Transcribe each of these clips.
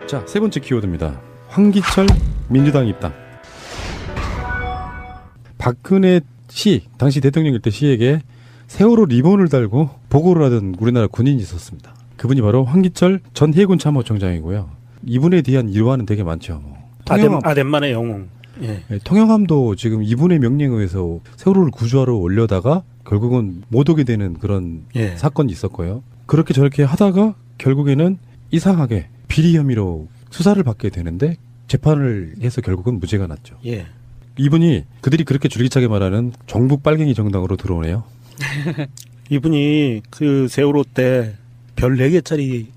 자, 세 번째 키워드입니다. 황기철 민주당 입당. 박근혜 시, 당시 대통령일 때 시에게 세월호 리본을 달고 보고를 하던 우리나라 군인이 있었습니다. 그분이 바로 황기철 전 해군 참모총장이고요. 이분에 대한 일화는 되게 많죠. 아덴만의 영웅. 예. 통영함도 지금 이분의 명령에 의해서 세월호를 구조하러 올려다가 결국은 못 오게 되는 그런 사건이 있었고요. 그렇게 저렇게 하다가 결국에는 이상하게 비리 혐의로 수사를 받게 되는데 재판을 해서 결국은 무죄가 났죠. 예. 이분이 그들이 그렇게 줄기차게 말하는 종북 빨갱이 정당으로 들어오네요. 이분이 그 세월호 때 별 4개짜리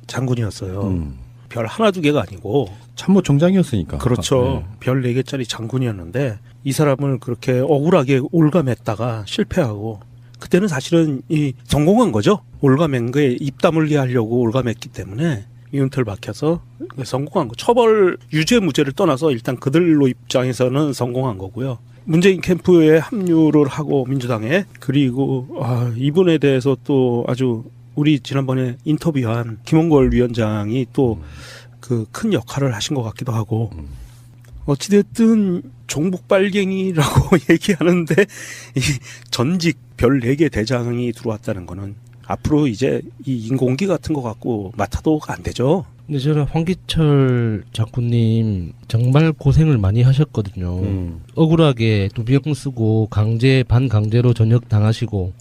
장군이었어요. 별 하나 두 개가 아니고 참모총장이었으니까. 그렇죠. 별 4개짜리 장군이었는데 이 사람을 그렇게 억울하게 올가맸다가 실패하고 그때는 사실은 성공한 거죠. 올가맨 거에 입 다물게 하려고 올가맸기 때문에 이윤털 박혀서 성공한 거. 처벌 유죄 무죄를 떠나서 일단 그들로 입장에서는 성공한 거고요. 문재인 캠프에 합류를 하고 민주당에 그리고 이분에 대해서 또 아주 우리 지난번에 인터뷰한 김홍걸 위원장이 또 그 큰 역할을 하신 것 같기도 하고 어찌됐든 종북 빨갱이라고 얘기하는데 이 전직 별 4개 대장이 들어왔다는 거는 앞으로 이제 이 인공기 같은 거 갖고 맡아도 안 되죠. 근데 저는 황기철 장군님 정말 고생을 많이 하셨거든요. 억울하게 두병 쓰고 반강제로 전역 당하시고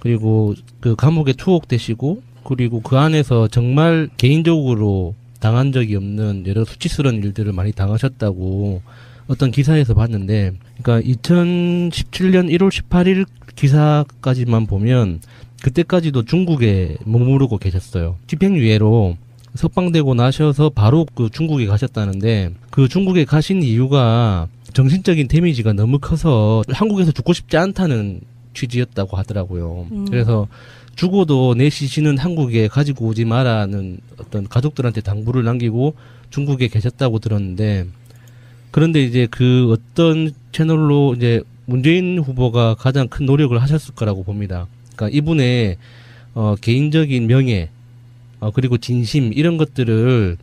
그리고 그 감옥에 투옥되시고 그리고 그 안에서 정말 개인적으로 당한 적이 없는 여러 수치스러운 일들을 많이 당하셨다고 어떤 기사에서 봤는데, 그러니까 2017년 1월 18일 기사까지만 보면 그때까지도 중국에 머무르고 계셨어요. 집행유예로 석방되고 나셔서 바로 그 중국에 가셨다는데, 그 중국에 가신 이유가 정신적인 데미지가 너무 커서 한국에서 죽고 싶지 않다는 취지였다고 하더라고요. 그래서 죽어도 내 시신은 한국에 가지고 오지 마라는 어떤 가족들한테 당부를 남기고 중국에 계셨다고 들었는데, 그런데 이제 그 어떤 채널로 이제 문재인 후보가 가장 큰 노력을 하셨을 거라고 봅니다. 그러니까 이분의 개인적인 명예, 그리고 진심 이런 것들을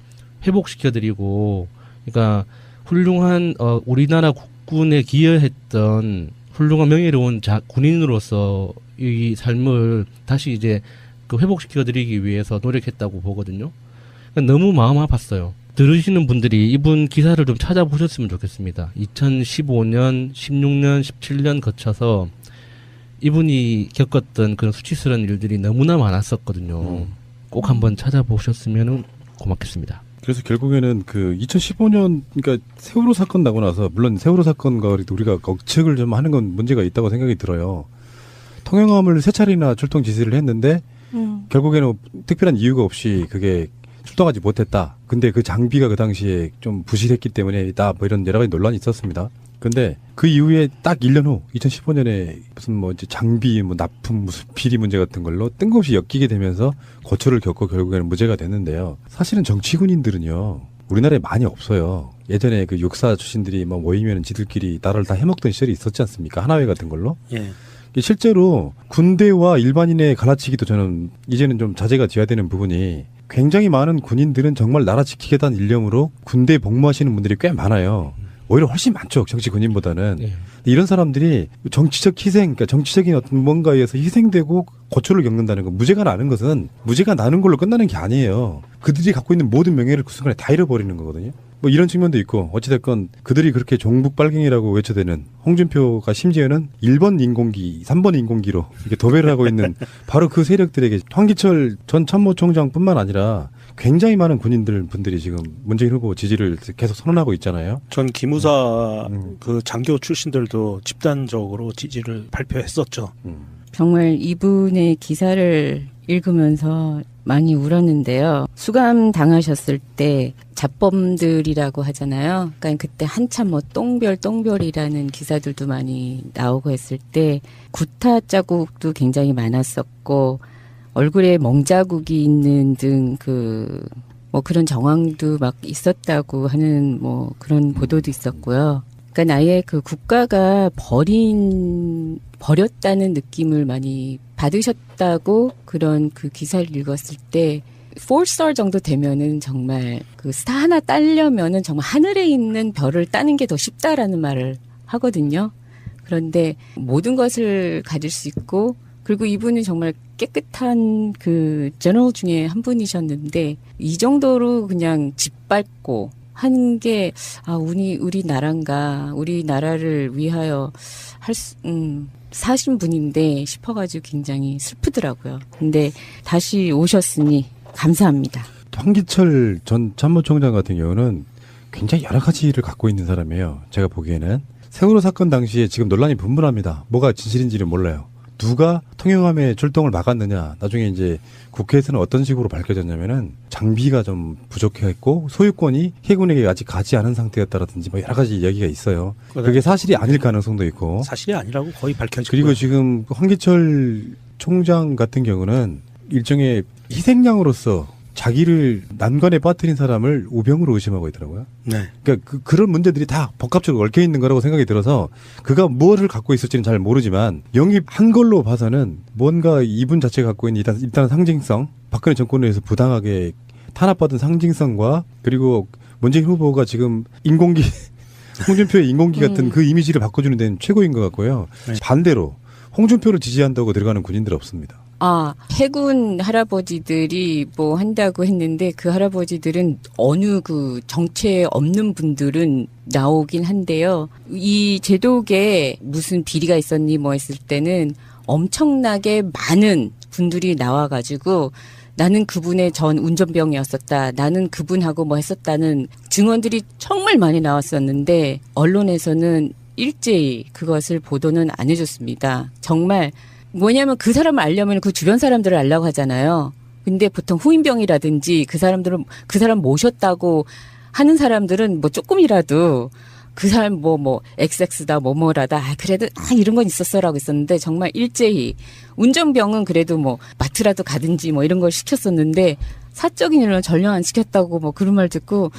회복시켜드리고, 그러니까 훌륭한 우리나라 국군에 기여했던 훌륭한 명예로운 군인으로서 이 삶을 다시 이제 그 회복시켜드리기 위해서 노력했다고 보거든요. 그러니까 너무 마음 아팠어요. 들으시는 분들이 이분 기사를 좀 찾아보셨으면 좋겠습니다. 2015년, 16년, 17년 거쳐서 이분이 겪었던 그런 수치스러운 일들이 너무나 많았었거든요. 꼭 한번 찾아보셨으면 고맙겠습니다. 그래서 결국에는 그 2015년, 그러니까 세월호 사건 나고 나서, 물론 세월호 사건과 우리가 억측을 좀 하는 건 문제가 있다고 생각이 들어요. 통영함을 3차례나 출동 지시를 했는데, 결국에는 특별한 이유가 없이 그게 출동하지 못했다. 근데 그 장비가 그 당시에 좀 부실했기 때문에 뭐 이런 여러 가지 논란이 있었습니다. 근데 그 이후에 딱 1년 후 2015년에 무슨 뭐 이제 장비 납품 무슨 비리 문제 같은 걸로 뜬금없이 엮이게 되면서 고초를 겪고 결국에는 무죄가 됐는데요. 사실은 정치군인들은요, 우리나라에 많이 없어요. 예전에 그 육사 출신들이 뭐 모이면 지들끼리 나라를 다 해먹던 시절이 있었지 않습니까? 하나회 같은 걸로. 예. 실제로 군대와 일반인의 갈라치기도 저는 이제는 좀 자제가 돼야 되는 부분이, 굉장히 많은 군인들은 정말 나라 지키겠다는 일념으로 군대에 복무하시는 분들이 꽤 많아요. 오히려 훨씬 많죠, 정치 군인보다는. 네. 이런 사람들이 정치적 희생, 그러니까 정치적인 어떤 뭔가에 의해서 희생되고 고초를 겪는다는 거, 무죄가 나는 것은 무죄가 나는 걸로 끝나는 게 아니에요. 그들이 갖고 있는 모든 명예를 그 순간에 다 잃어버리는 거거든요. 뭐 이런 측면도 있고, 어찌됐건 그들이 그렇게 종북 빨갱이라고 외쳐대는 홍준표가 심지어는 1번 인공기, 3번 인공기로 이렇게 도배를 하고 있는 바로 그 세력들에게 황기철 전 참모총장뿐만 아니라 굉장히 많은 군인들이 지금 문재인 후보 지지를 계속 선언하고 있잖아요. 전 기무사 그 장교 출신들도 집단적으로 지지를 발표했었죠. 정말 이분의 기사를 읽으면서 많이 울었는데요. 수감 당하셨을 때 잡범들이라고 하잖아요. 그러니까 그때 한참 뭐 똥별이라는 기사들도 많이 나오고 했을 때 구타 자국도 굉장히 많았었고, 얼굴에 멍자국이 있는 등 뭐 그런 정황도 막 있었다고 하는 뭐 그런 보도도 있었고요. 그러니까 나의 그 국가가 버렸다는 느낌을 많이 받으셨다고 그런 그 기사를 읽었을 때 4스타 정도 되면은 정말 그 스타 하나 따려면은 정말 하늘에 있는 별을 따는 게 더 쉽다라는 말을 하거든요. 그런데 모든 것을 가질 수 있고, 그리고 이분은 정말 깨끗한 그 제너럴 중에 한 분이셨는데, 이 정도로 그냥 짓밟고 하는 게, 우리 나라인가, 우리 나라를 위하여 사신 분인데 싶어가지고 굉장히 슬프더라고요. 근데 다시 오셨으니 감사합니다. 황기철 전 참모총장 같은 경우는 굉장히 여러 가지 일을 갖고 있는 사람이에요. 제가 보기에는. 세월호 사건 당시에 지금 논란이 분분합니다. 뭐가 진실인지는 몰라요. 누가 통영함의 출동을 막았느냐. 나중에 이제 국회에서는 어떤 식으로 밝혀졌냐면은 장비가 좀 부족했고 소유권이 해군에게 아직 가지 않은 상태였다라든지 뭐 여러 가지 이야기가 있어요. 그게 사실이 아닐 가능성도 있고. 사실이 아니라고 거의 밝혀지고. 그리고 지금 황기철 총장 같은 경우는 일종의 희생양으로서 자기를 난관에 빠뜨린 사람을 우병우로 의심하고 있더라고요. 네. 그러니까 그런 문제들이 다 복합적으로 얽혀 있는 거라고 생각이 들어서 그가 무엇을 갖고 있을지는 잘 모르지만 영입한 걸로 봐서는 뭔가 이분 자체가 갖고 있는 일단 상징성, 박근혜 정권에 의해서 부당하게 탄압받은 상징성과 그리고 문재인 후보가 지금 인공기 홍준표의 인공기 같은 그 이미지를 바꿔주는 데는 최고인 것 같고요. 네. 반대로 홍준표를 지지한다고 들어가는 군인들 없습니다. 해군 할아버지들이 뭐 한다고 했는데 그 할아버지들은 어느 그 정체에 없는 분들은 나오긴 한데요. 이 제독에 무슨 비리가 있었니 뭐 했을 때는 엄청나게 많은 분들이 나와가지고 나는 그분의 전 운전병이었었다. 나는 그분하고 뭐 했었다는 증언들이 정말 많이 나왔었는데 언론에서는 일제히 그것을 보도는 안 해줬습니다. 정말 뭐냐면 그 사람을 알려면 그 주변 사람들을 알라고 하잖아요. 근데 보통 후임병이라든지 그 사람 모셨다고 하는 사람들은 뭐 조금이라도 그 사람 뭐 XX다 뭐라다 그래도 이런 건 있었어라고 했었는데 정말 일제히 운전병은 그래도 뭐 마트라도 가든지 뭐 이런 걸 시켰었는데 사적인 일은 전혀 안 시켰다고 뭐 그런 말 듣고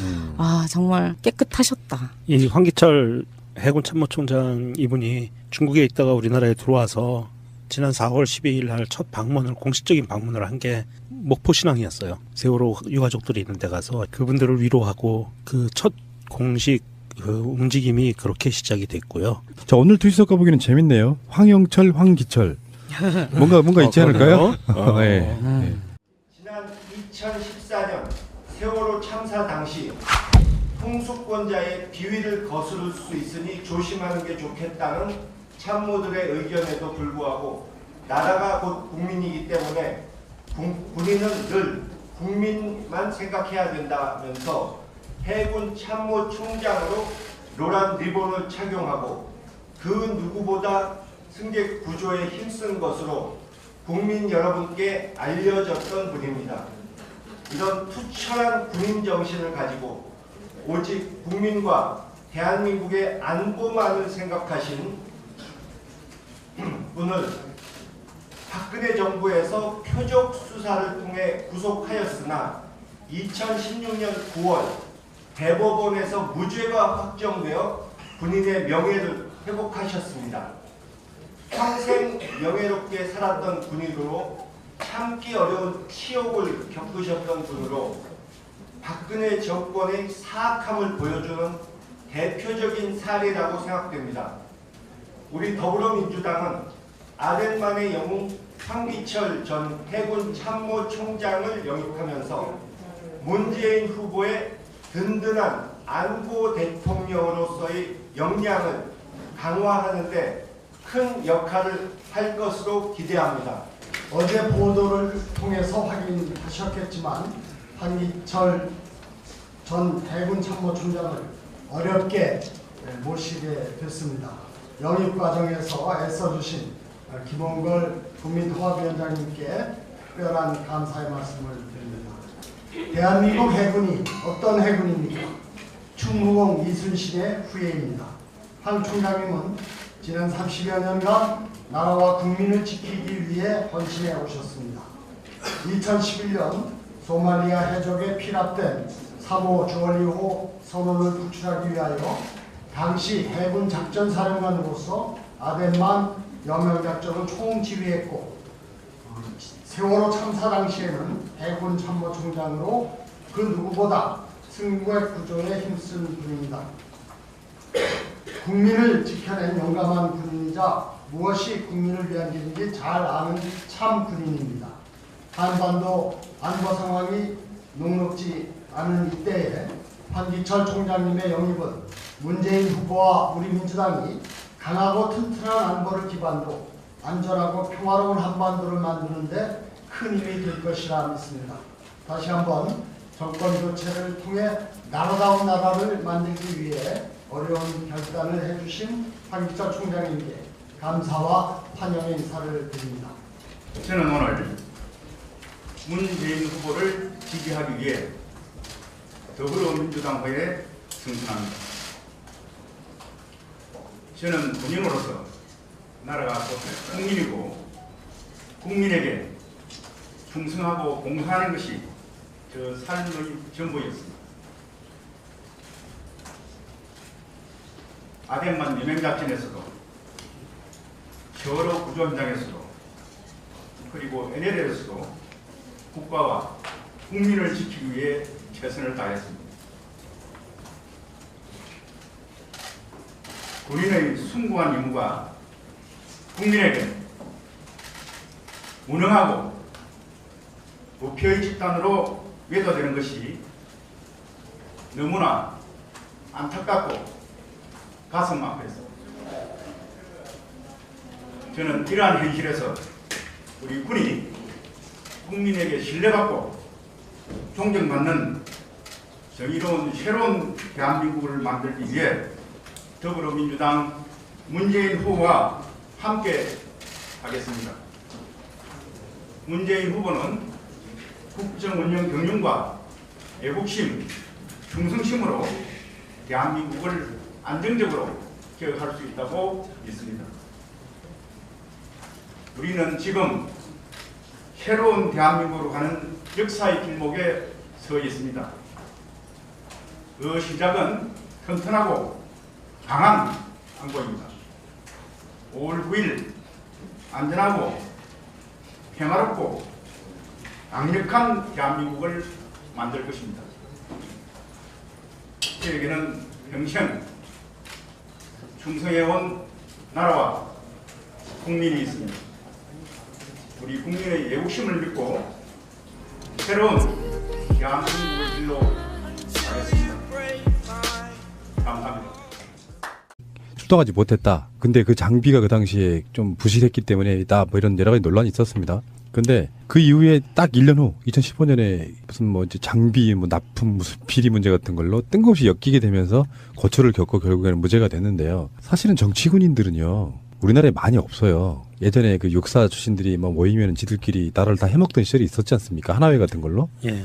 정말 깨끗하셨다. 이 황기철 해군 참모총장 이분이 중국에 있다가 우리나라에 들어와서 지난 4월 12일 날 첫 방문을 공식적인 방문을 한 게 목포 신항이었어요. 세월호 유가족들이 있는 데 가서 그분들을 위로하고 그 첫 공식 그 움직임이 그렇게 시작이 됐고요. 자, 오늘 트위터 가보기는 재밌네요. 황영철, 황기철. 뭔가 있지 않을까요? 네. 지난 2014년 세월호 참사 당시 풍수권자의 비위를 거스를 수 있으니 조심하는 게 좋겠다는 참모들의 의견에도 불구하고 나라가 곧 국민이기 때문에 군인은 늘 국민만 생각해야 된다면서 해군 참모총장으로 노란 리본을 착용하고 그 누구보다 승객 구조에 힘쓴 것으로 국민 여러분께 알려졌던 분입니다. 이런 투철한 군인 정신을 가지고 오직 국민과 대한민국의 안보만을 생각하신 분을 박근혜 정부에서 표적 수사를 통해 구속하였으나 2016년 9월 대법원에서 무죄가 확정되어 군인의 명예를 회복하셨습니다. 평생 명예롭게 살았던 군인으로 참기 어려운 치욕을 겪으셨던 분으로 박근혜 정권의 사악함을 보여주는 대표적인 사례라고 생각됩니다. 우리 더불어민주당은 아덴만의 영웅 황기철 전 해군 참모총장을 영입하면서 문재인 후보의 든든한 안보 대통령으로서의 역량을 강화하는 데 큰 역할을 할 것으로 기대합니다. 어제 보도를 통해서 확인하셨겠지만 황기철 전 해군 참모총장을 어렵게 모시게 됐습니다. 영입 과정에서 애써주신 김홍걸 국민통합위원장님께 특별한 감사의 말씀을 드립니다. 대한민국 해군이 어떤 해군입니까? 충무공 이순신의 후예입니다. 황 총장님은 지난 30여 년간 나라와 국민을 지키기 위해 헌신해 오셨습니다. 2011년 소말리아 해적에 피랍된 3호 주얼리호 선원을 구출하기 위하여 당시 해군 작전사령관으로서 아덴만 여명작전을 총지휘했고 세월호 참사 당시에는 해군 참모총장으로 그 누구보다 승무의 구조에 힘쓴 분입니다. 국민을 지켜낸 용감한 군인이자 무엇이 국민을 위한 일인지 잘 아는 참 군인입니다. 한반도 안보 상황이 녹록지 않은 이때에 황기철 총장님의 영입은 문재인 후보와 우리 민주당이 강하고 튼튼한 안보를 기반으로 안전하고 평화로운 한반도를 만드는 데 큰 힘이 될 것이라 믿습니다. 다시 한번 정권 교체를 통해 나라다운 나라를 만들기 위해 어려운 결단을 해주신 황기철 총장님께 감사와 환영의 인사를 드립니다. 저는 오늘 문재인 후보를 지지하기 위해 더불어민주당회에 승선합니다. 저는 군인으로서 나라가 국민이고 국민에게 충성하고 봉사하는 것이 저 삶의 전부였습니다. 아덴만 유명작전에서도 세월호 구조 현장에서도 그리고 NLL에서도 국가와 국민을 지키기 위해 최선을 다했습니다. 군인의 숭고한 임무가 국민에게 무능하고 부패의 집단으로 외도되는 것이 너무나 안타깝고 가슴 아파했습니다. 저는 이러한 현실에서 우리 군이 국민에게 신뢰받고 존경받는 정의로운 새로운 대한민국을 만들기 위해 더불어민주당 문재인 후보와 함께 하겠습니다. 문재인 후보는 국정 운영 경륜과 애국심, 충성심으로 대한민국을 안정적으로 개혁할 수 있다고 믿습니다. 우리는 지금 새로운 대한민국으로 가는 역사의 길목에 서 있습니다. 그 시작은 튼튼하고 강한 안보입니다. 5월 9일 안전하고 평화롭고 강력한 대한민국을 만들 것입니다. 저에게는 평생 충성해온 나라와 국민이 있습니다. 우리 국민의 애국심을 믿고 새로운 대한민국을 길로 가겠습니다. 감사합니다. 출동하지 못했다. 근데 그 장비가 그 당시에 좀 부실했기 때문에다 뭐 이런 여러 가지 논란이 있었습니다. 근데 그 이후에 딱 1년 후 2015년에 무슨 뭐 이제 장비 뭐 납품 무슨 비리 문제 같은 걸로 뜬금없이 엮이게 되면서 고초를 겪고 결국에는 무죄가 됐는데요. 사실은 정치군인들은요. 우리나라에 많이 없어요. 예전에 그 육사 출신들이 뭐 모이면 지들끼리 나라를 다 해먹던 시절이 있었지 않습니까? 하나회 같은 걸로. 예.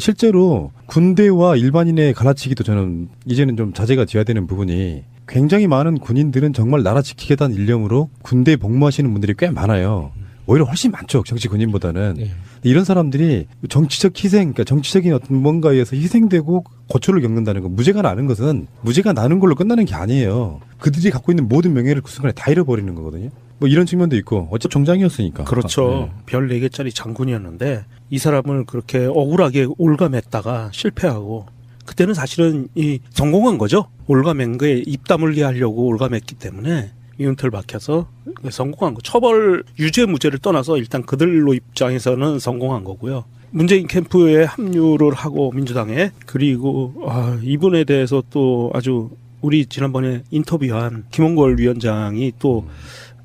실제로 군대와 일반인의 갈라치기도 저는 이제는 좀 자제가 돼야 되는 부분이 굉장히 많은 군인들은 정말 나라 지키겠다는 일념으로 군대에 복무하시는 분들이 꽤 많아요. 오히려 훨씬 많죠. 정치 군인보다는. 네. 이런 사람들이 정치적 희생, 그러니까 정치적인 어떤 뭔가에 의해서 희생되고 고초를 겪는다는 거, 무죄가 나는 것은 무죄가 나는 걸로 끝나는 게 아니에요. 그들이 갖고 있는 모든 명예를 그 순간에 다 잃어버리는 거거든요. 뭐 이런 측면도 있고, 어차피 정장이었으니까. 그렇죠. 네. 별 4개짜리 장군이었는데 이 사람을 그렇게 억울하게 올감했다가 실패하고 그때는 사실은 이 성공한 거죠. 올감한 거에 입 다물게 하려고 올감했기 때문에 이윤털 박혀서 성공한 거. 처벌 유죄 무죄를 떠나서 일단 그들로 입장에서는 성공한 거고요. 문재인 캠프에 합류를 하고 민주당에 그리고 이분에 대해서 또 아주 우리 지난번에 인터뷰한 김홍걸 위원장이 또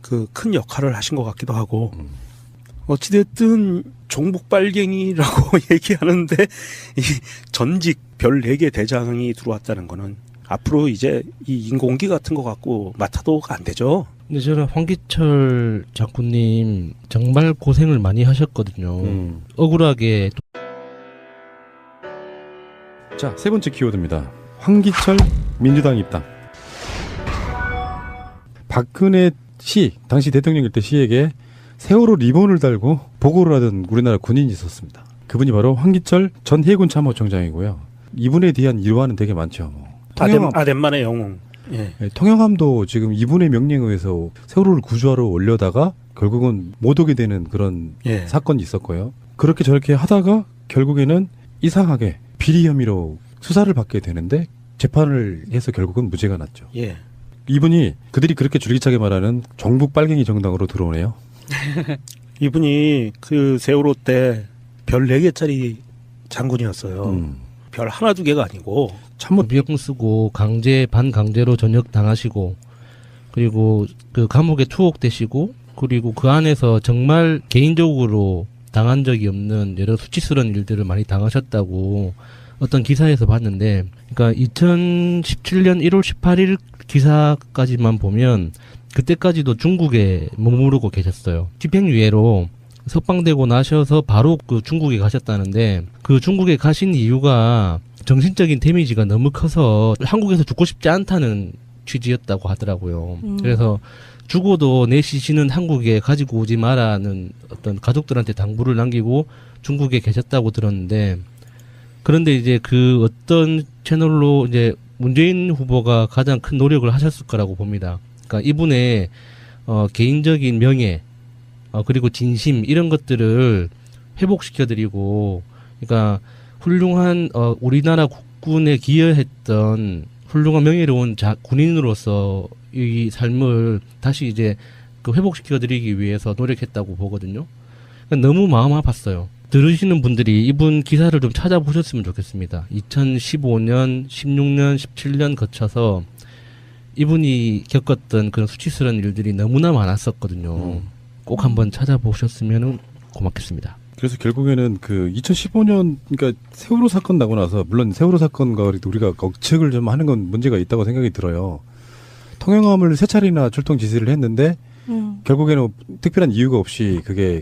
그 큰 역할을 하신 것 같기도 하고 어찌됐든 종북 빨갱이라고 얘기하는데 이 전직 별 4개 대장이 들어왔다는 거는 앞으로 이제 이 인공기 같은 거 갖고 맡아도 안 되죠. 근데 저는 황기철 장군님 정말 고생을 많이 하셨거든요. 억울하게. 자, 세 번째 키워드입니다. 황기철 민주당 입당. 박근혜 시, 당시 대통령일 때 시에게 세월호 리본을 달고 보고를 하던 우리나라 군인이 있었습니다. 그분이 바로 황기철 전 해군 참모총장이고요. 이분에 대한 일화는 되게 많죠. 아덴만의 영웅. 예. 통영함도 지금 이분의 명령에 의해서 세월호를 구조하러 올려다가 결국은 못 오게 되는 그런 예. 사건이 있었고요. 그렇게 저렇게 하다가 결국에는 이상하게 비리 혐의로 수사를 받게 되는데 재판을 해서 결국은 무죄가 났죠. 예. 이분이 그들이 그렇게 줄기차게 말하는 종북 빨갱이 정당으로 들어오네요. 이분이 그 세월호 때 별 4개짜리 장군이었어요. 별 하나 두 개가 아니고. 참모 비형 쓰고 강제 반강제로 전역 당하시고 그리고 그 감옥에 투옥되시고 그리고 그 안에서 정말 개인적으로 당한 적이 없는 여러 수치스러운 일들을 많이 당하셨다고 어떤 기사에서 봤는데, 그러니까 2017년 1월 18일 기사까지만 보면 그때까지도 중국에 머무르고 계셨어요. 집행유예로 석방되고 나셔서 바로 그 중국에 가셨다는데, 그 중국에 가신 이유가 정신적인 데미지가 너무 커서 한국에서 죽고 싶지 않다는 취지였다고 하더라고요. 그래서 죽어도 내 시신은 한국에 가지고 오지 마라는 어떤 가족들한테 당부를 남기고 중국에 계셨다고 들었는데, 그런데 이제 그 어떤 채널로 이제 문재인 후보가 가장 큰 노력을 하셨을 거라고 봅니다. 그러니까 이분의 개인적인 명예, 그리고 진심 이런 것들을 회복시켜드리고, 그러니까 훌륭한 우리나라 국군에 기여했던 훌륭한 명예로운 군인으로서 이 삶을 다시 이제 그 회복시켜드리기 위해서 노력했다고 보거든요. 그러니까 너무 마음 아팠어요. 들으시는 분들이 이분 기사를 좀 찾아보셨으면 좋겠습니다. 2015년, 16년, 17년 거쳐서 이분이 겪었던 그런 수치스러운 일들이 너무나 많았었거든요. 꼭 한번 찾아보셨으면 고맙겠습니다. 그래서 결국에는 그 2015년 그러니까 세월호 사건 나고 나서 물론 세월호 사건과 우리가 억측을 좀 하는 건 문제가 있다고 생각이 들어요. 통영함을 3차례나 출동 지시를 했는데 결국에는 특별한 이유가 없이 그게